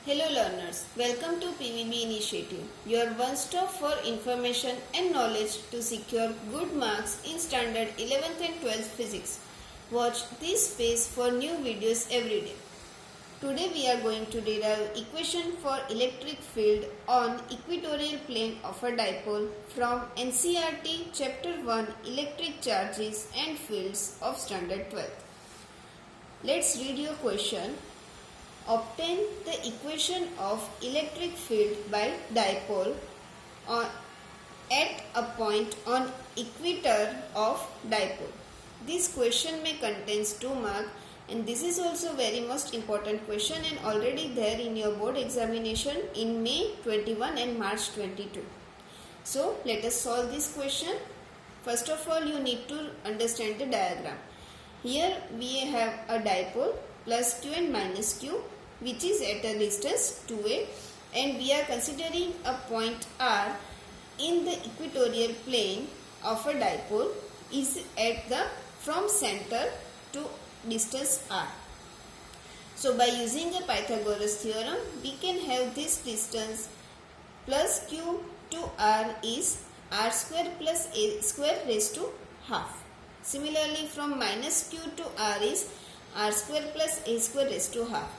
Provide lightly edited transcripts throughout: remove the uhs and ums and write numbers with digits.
Hello learners, welcome to PVB Initiative, your one-stop for information and knowledge to secure good marks in standard 11th and 12th physics. Watch this space for new videos every day. Today we are going to derive equation for electric field on equatorial plane of a dipole from NCERT Chapter 1 Electric Charges and Fields of Standard 12th. Let's read your question. Obtain the equation of electric field by dipole at a point on equator of dipole. This question may contains 2 marks and this is also very most important question and already there in your board examination in May 21 and March 22. So let us solve this question. First of all, you need to understand the diagram. Here we have a dipole plus q and minus q, which is at a distance 2a, and we are considering a point R in the equatorial plane of a dipole is at the from center to distance R. So by using the Pythagoras theorem, we can have this distance plus q to R is R square plus a square raised to half. Similarly, from minus q to R is R square plus a square raised to half.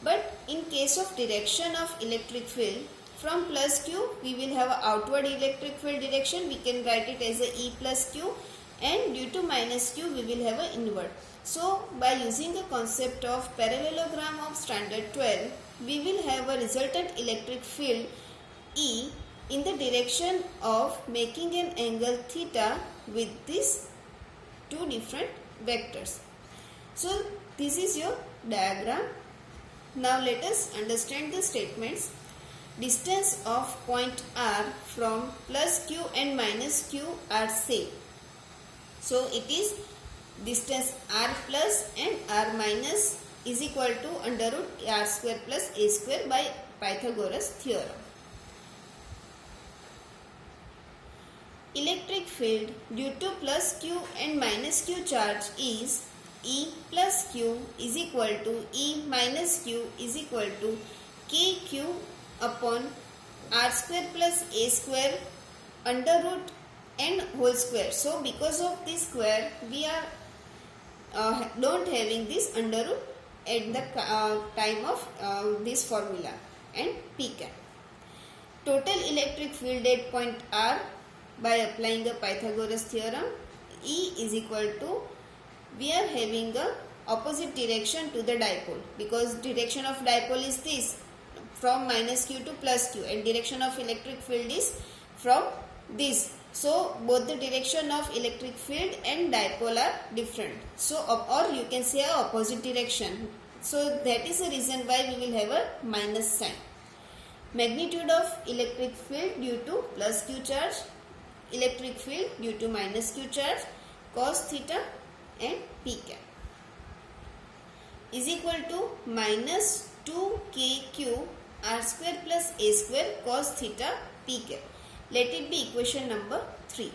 But in case of direction of electric field, from plus q we will have a outward electric field direction. We can write it as a E plus q, and due to minus q we will have a inward. So by using the concept of parallelogram of standard 12, we will have a resultant electric field E in the direction of making an angle theta with these 2 different vectors. So this is your diagram. Now let us understand the statements. Distance of point R from plus q and minus q are same. So it is distance R plus and R minus is equal to under root R square plus a square by Pythagoras theorem. Electric field due to plus q and minus q charge is E plus q is equal to E minus q is equal to kq upon R square plus a square under root n whole square. So because of this square we are don't having this under root at the time of this formula and p cap. Total electric field at point R by applying the Pythagoras theorem, E is equal to, we are having the opposite direction to the dipole because direction of dipole is this from minus q to plus q and direction of electric field is from this. So both the direction of electric field and dipole are different. So or you can say opposite direction. So that is the reason why we will have a minus sign. Magnitude of electric field due to plus q charge, electric field due to minus q charge, cos theta and p cap is equal to minus 2kq R square plus a square cos theta p cap. Let it be equation number 3.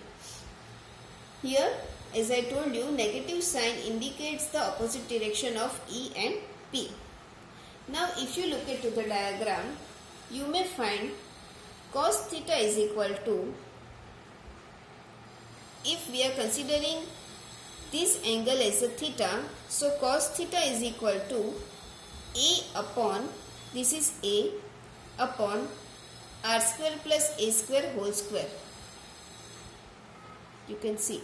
Here, as I told you, negative sign indicates the opposite direction of E and P. Now if you look into the diagram, you may find cos theta is equal to, if we are considering this angle as a theta, so cos theta is equal to A upon, this is A upon R square plus a square whole square. You can see.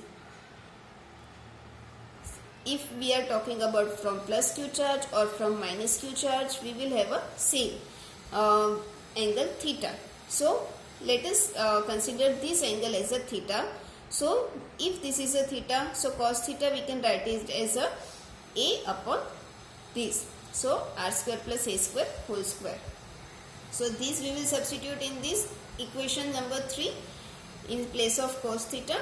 If we are talking about from plus q charge or from minus q charge, we will have a same angle theta. So let us consider this angle as a theta. So if this is a theta, so cos theta we can write it as a upon this. So R square plus a square whole square. So this we will substitute in this equation number 3 in place of cos theta.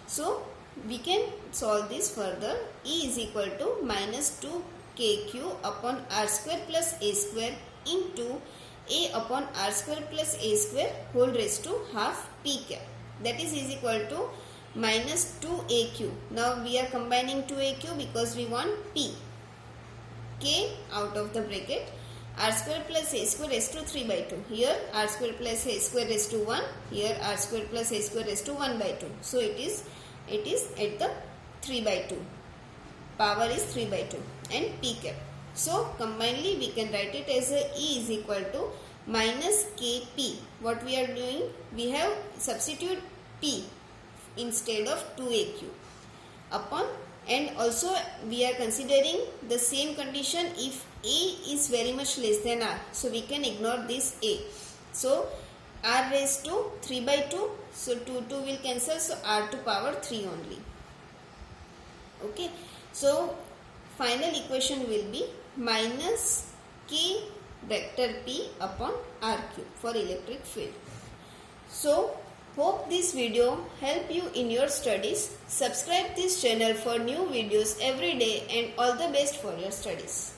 So we can solve this further. E is equal to minus 2kq upon R square plus a square into a upon R square plus a square whole raised to half p cap. That is equal to minus 2aq. Now we are combining 2aq because we want p. K out of the bracket r square plus a square raised to 3 by 2. Here r square plus a square raised to 1. Here r square plus a square raised to 1 by 2. So it is at the 3 by 2. Power is 3 by 2 and p cap. So combinedly we can write it as a E is equal to minus kp. What we are doing? We have substitute p instead of 2aq upon, and also we are considering the same condition if a is very much less than r. So we can ignore this a. So r raised to 3 by 2. So 2 will cancel. So r to power 3 only. Okay. So final equation will be minus k vector p upon r cube for electric field. So hope this video help you in your studies. Subscribe this channel for new videos every day, and all the best for your studies.